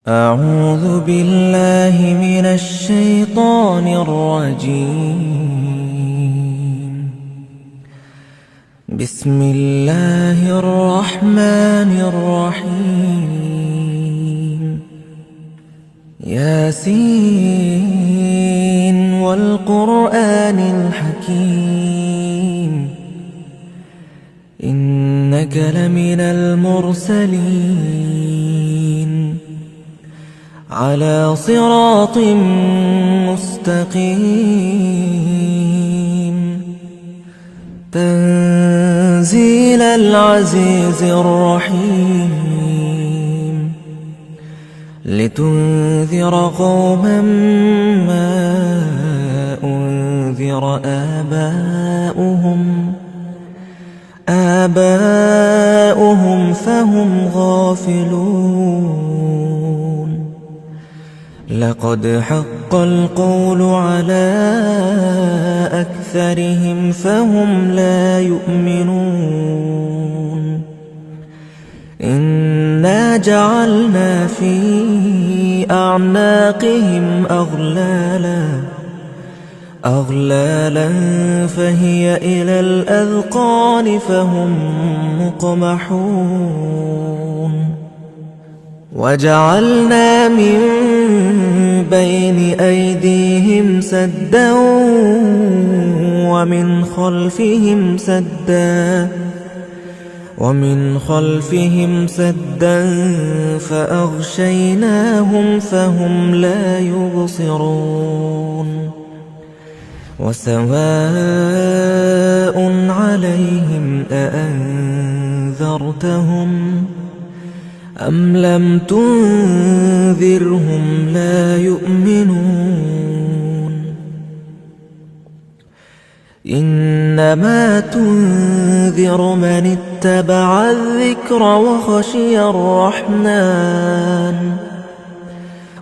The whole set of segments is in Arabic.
أعوذ بالله من الشيطان الرجيم. بسم الله الرحمن الرحيم. ياسين والقرآن الحكيم، إنك لمن المرسلين على صراط مستقيم. تنزيل العزيز الرحيم، لتنذر قوما ما أنذر آباؤهم فهم غافلون. لقد حق القول على أكثرهم فهم لا يؤمنون. إنا جعلنا في أعناقهم أغلالا فهي إلى الأذقان فهم مقمحون. وجعلنا من بين أيديهم سدا ومن خلفهم سدا فأغشيناهم فهم لا يبصرون. وسواء عليهم أأنذرتهم أم لم تنذرهم لا يؤمنون. إنما تنذر من اتبع الذكر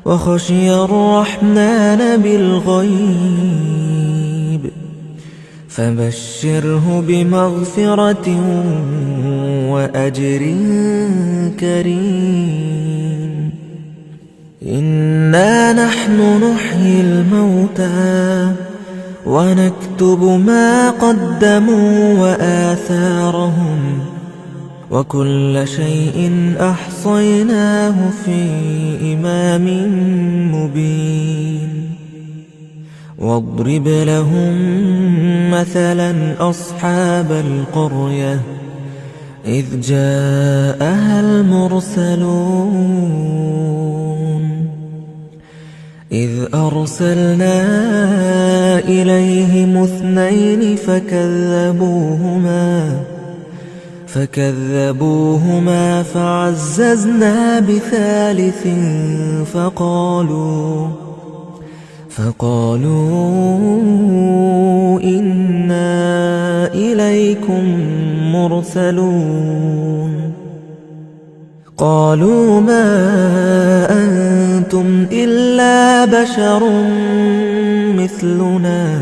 وخشي الرحمن بالغيب، فبشره بمغفرة وأجر كريم. إنا نحن نحيي الموتى ونكتب ما قدموا وآثارهم، وكل شيء أحصيناه في إمام مبين. واضرب لهم مثلا أصحاب القرية إذ جاءها المرسلون. إذ أرسلنا إليهم 2 فكذبوهما فعززنا بثالث فقالوا إنا إليكم مرسلون. قالوا ما أنتم إلا بشر مثلنا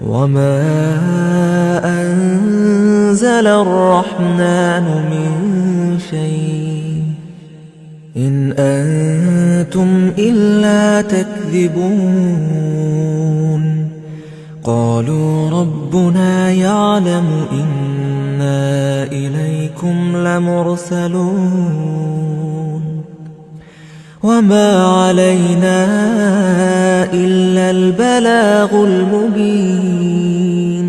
وما أنزل الرحمن من شيء إن أنتم إلا تكذبون. قالوا ربنا يعلم إنا إليكم لمرسلون وما علينا إلا البلاغ المبين.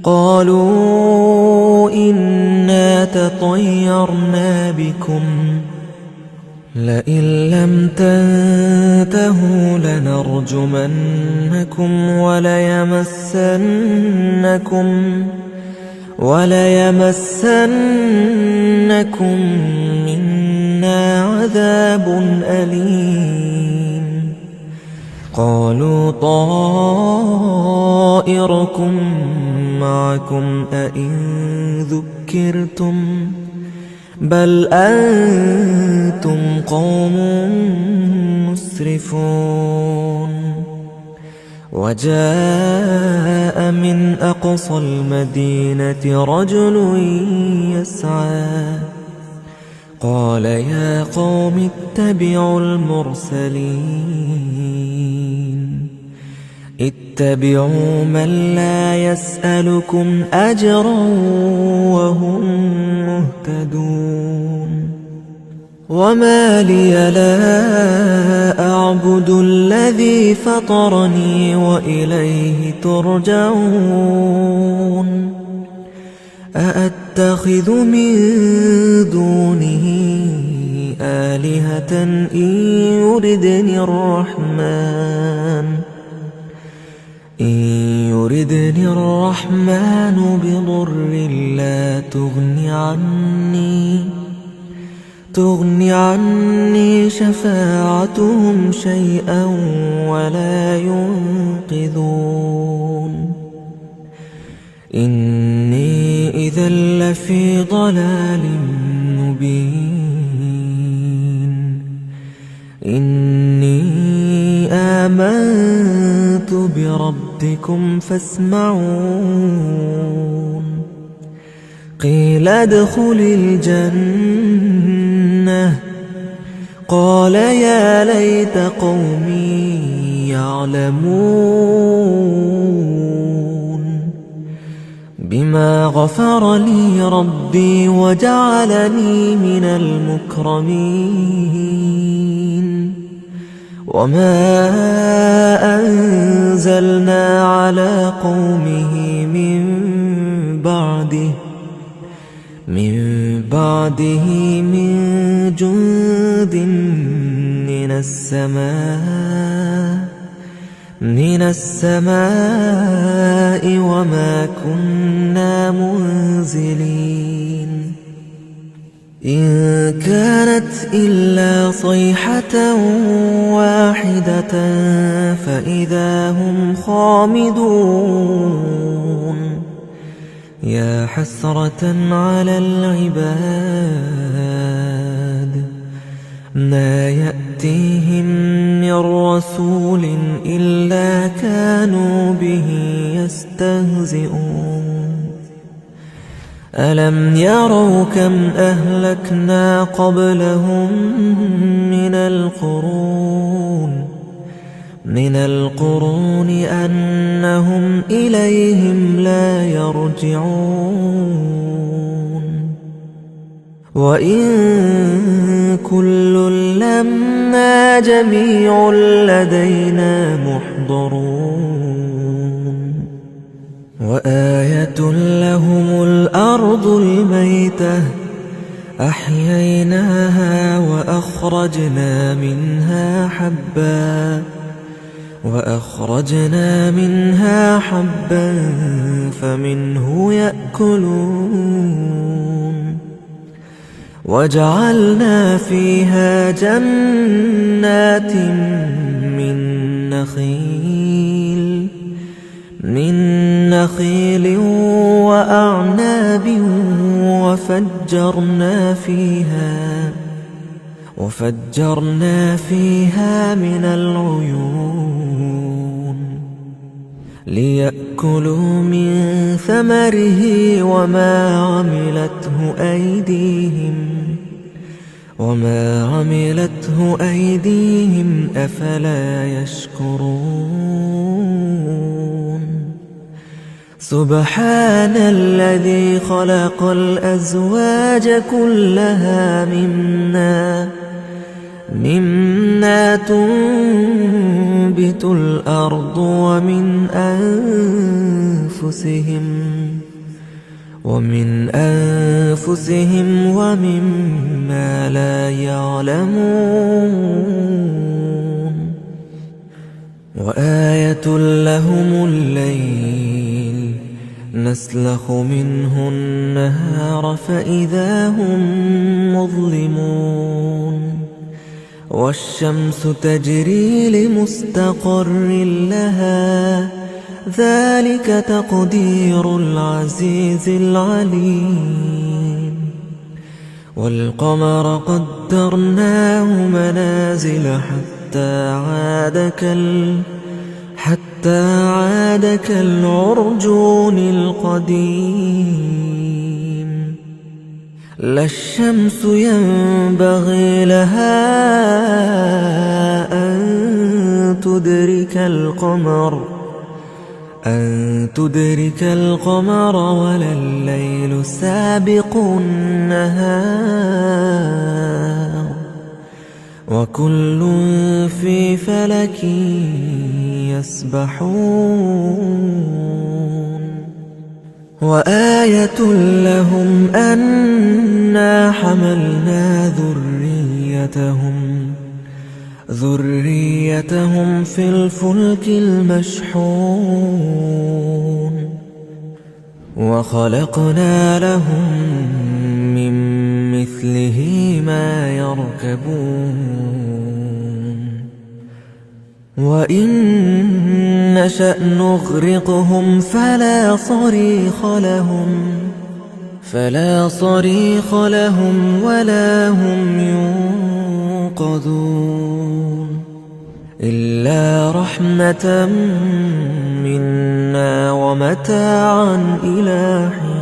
قالوا إنا تطيرنا بكم لئن لم تنتهوا لنرجمنكم وليمسنكم منا عذاب أليم. قالوا طائركم معكم أئن ذكرتم بل أنتم قوم مسرفون. وجاء من أقصى المدينة رجل يسعى قال يا قوم اتبعوا المرسلين اتبعوا من لا يسألكم أجرا وهم مهتدون وما لي لا أعبد الذي فطرني وإليه ترجعون أأتخذ من دونه آلهة إن يردني الرحمن بضر لا تغني عني شفاعتهم شيئا ولا ينقذون إني إذا لفي ضلال مبين إني آمنت بربكم فاسمعون قيل ادخل الجنة قال يا ليت قومي يعلمون بما غفر لي ربي وجعلني من المكرمين وما أنزلنا على قومه من بعده من جند من السماء وما كنا منزلين إن كانت إلا صيحة واحدة فإذا هم خامدون يا حسرة على العباد ما يأتيهم من رسول إلا كانوا به يستهزئون ألم يروا كم أهلكنا قبلهم من القرون أنهم إليهم لا يرجعون وإن كل لما جميع لدينا محضرون وآية لهم الأرض الميتة أحييناها وأخرجنا منها حبا فمنه يأكلون وجعلنا فيها جنات من نخيل وأعناب وفجرنا فيها من العيون ليأكلوا من ثمره وما عملته أيديهم أفلا يشكرون سبحان الذي خلق الأزواج كلها مما تنبت الأرض ومن أنفسهم ومما لا يعلمون وآية لهم الليل نسلخ منه النهار فإذا هم مظلمون والشمس تجري لمستقر لها ذلك تقدير العزيز العليم والقمر قدرناه منازل حتى عاد كالعرجون القديم لا الشمس ينبغي لها أن تدرك القمر ولا الليل سابق النهار وكل في فلك يسبحون وآية لهم أنا حملنا ذريتهم في الفلك المشحون وخلقنا لهم من مثله ما يركبون وإن نشأ نغرقهم فلا صريخ لهم ولا هم ينقذون إلا رحمة منا ومتاعا إلى حين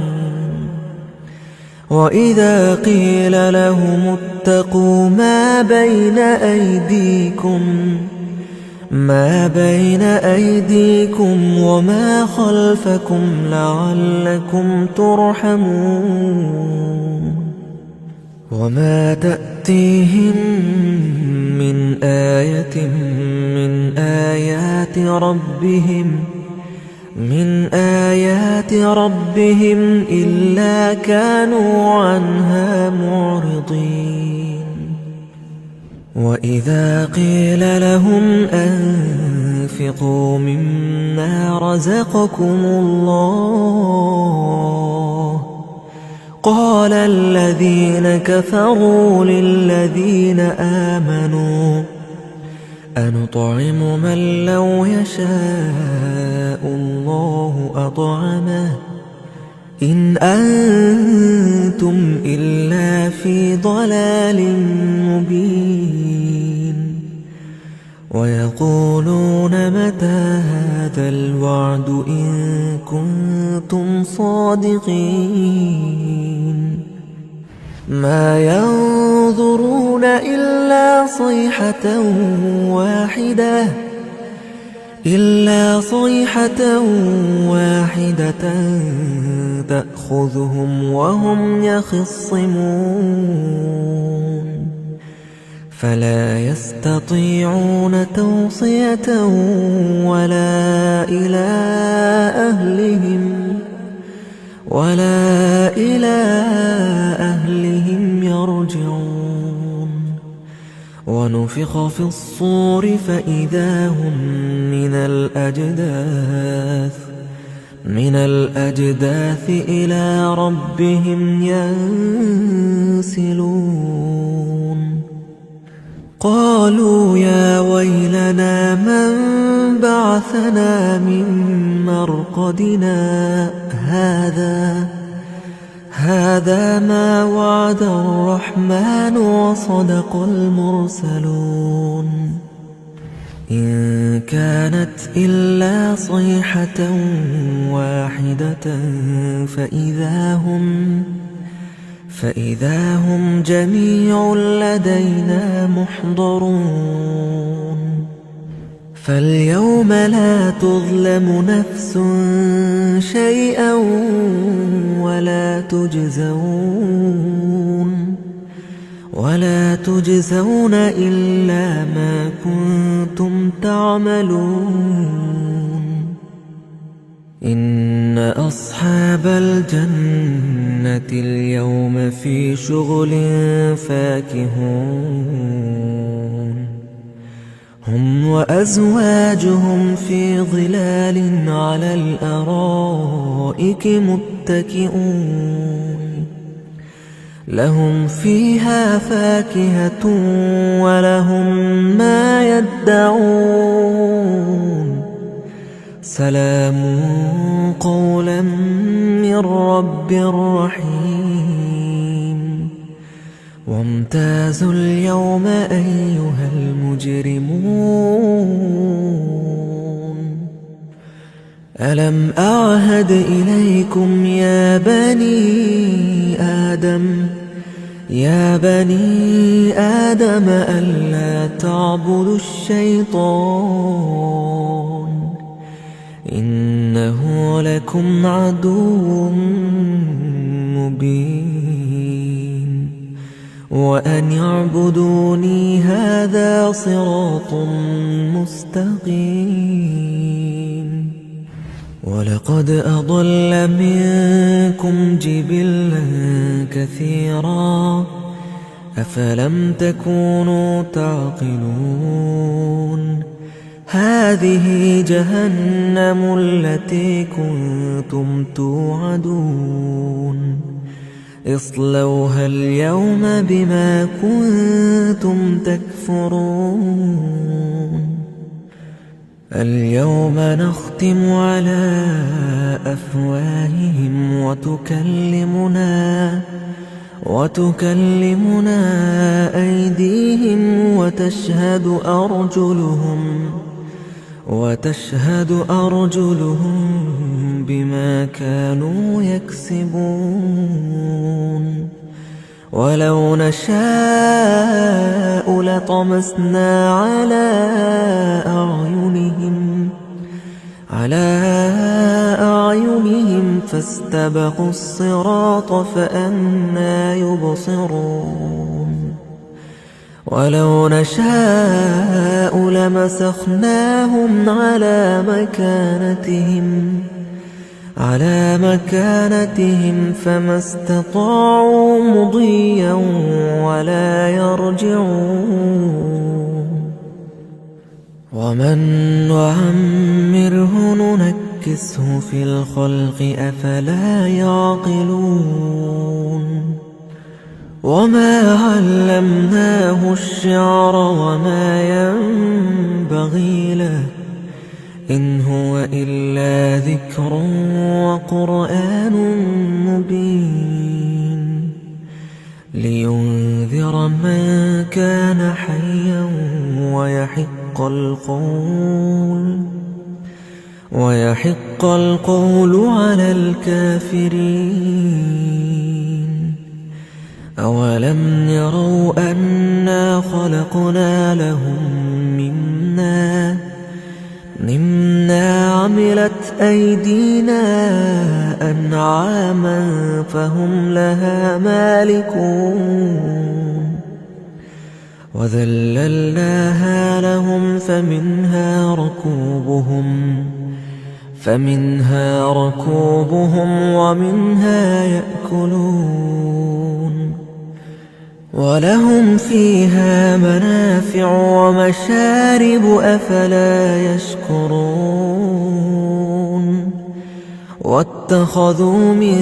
وإذا قيل لهم اتقوا ما بين أيديكم وما خلفكم لعلكم ترحمون وما تأتيهم من آية من آيات ربهم إلا كانوا عنها معرضين وإذا قيل لهم أنفقوا مما رزقكم الله قال الذين كفروا للذين آمنوا أنطعم من لو يشاء الله أطعمه إن أنتم إلا في ضلال مبين ويقولون متى هذا الوعد إن كنتم صادقين ما ينظرون إلا صيحة واحدة تأخذهم وهم يخصمون فلا يستطيعون توصية ولا إلى أهلهم يرجعون ونفخ في الصور فإذا هم من الأجداث إلى ربهم ينسلون قالوا يا ويلنا من بعثنا من مرقدنا هذا ما وعد الرحمن وصدق المرسلون إن كانت إلا صيحة واحدة فإذا هم جميع لدينا محضرون فاليوم لا تظلم نفس شيئا ولا تجزون إلا ما كنتم تعملون إن أصحاب الجنة اليوم في شغل فاكهون هم وأزواجهم في ظلال على الأرائك متكئون لهم فيها فاكهة ولهم ما يدعون سلام قولا من رب رحيم وامتازوا اليوم أيها المجرمون ألم أعهد إليكم يا بني آدم يا بني آدم ألا تعبدوا الشيطان إنه لكم عدو مبين وأن يعبدوني هذا صراط مستقيم ولقد أضل منكم جبلا كثيرا أفلم تكونوا تعقلون هذه جهنم التي كنتم توعدون اصلوها اليوم بما كنتم تكفرون اليوم نختم على أفواههم وتكلمنا أيديهم وتشهد أرجلهم بما كانوا يكسبون ولو نشاء لطمسنا على أعينهم فاستبقوا الصراط فأنى يبصرون ولو نشاء لمسخناهم على مكانتهم فما استطاعوا مضيا ولا يرجعون ومن نعمره ننكسه في الخلق أفلا يعقلون وما علمناه الشعر وما ينبغي له إن هو إلا ذكر وقرآن مبين لينذر من كان حيا ويحق القول على الكافرين أولم يروا أنا خلقنا لهم مما عملت أيدينا أنعاما فهم لها مالكون وذللناها لهم فمنها ركوبهم ومنها يأكلون ولهم فيها منافع ومشارب أفلا يشكرون واتخذوا من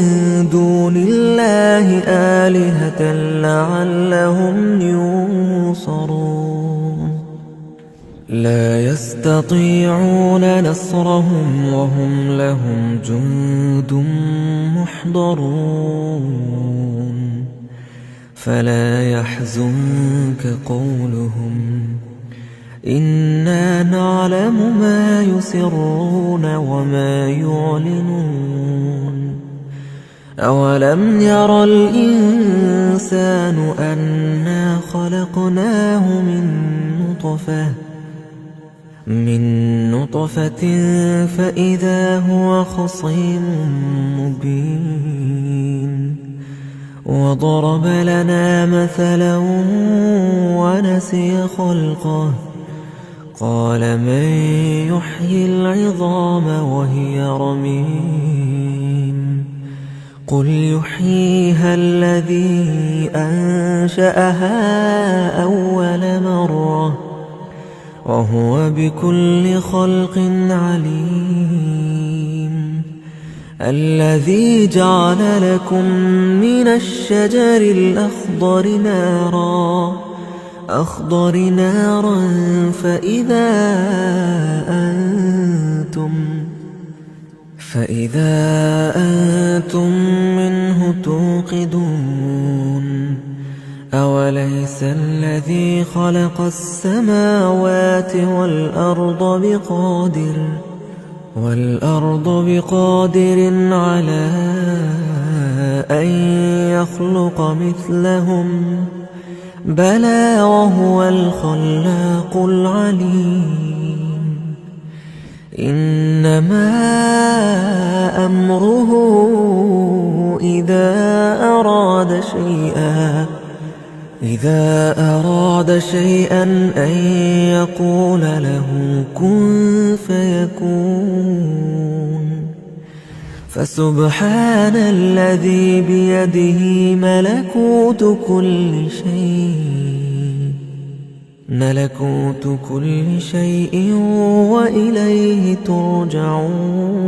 دون الله آلهة لعلهم ينصرون لا يستطيعون نصرهم وهم لهم جند محضرون فلا يحزنك قولهم إنا نعلم ما يسرون وما يعلنون أولم ير الإنسان أنا خلقناه من نطفة فإذا هو خصيم مبين وضرب لنا مثلا ونسي خلقه قال من يحيي العظام وهي رميم قل يحييها الذي أنشأها أول مرة وهو بكل خلق عليم الذي جعل لكم من الشجر الأخضر نارا فإذا أنتم منه توقدون أوليس الذي خلق السماوات والأرض والأرض بقادر على أن يخلق مثلهم بلى وهو الخلاق العليم إنما أمره إذا أراد شيئا أن يقول له كن فيكون فسبحان الذي بيده ملكوت كل شيء وإليه ترجعون.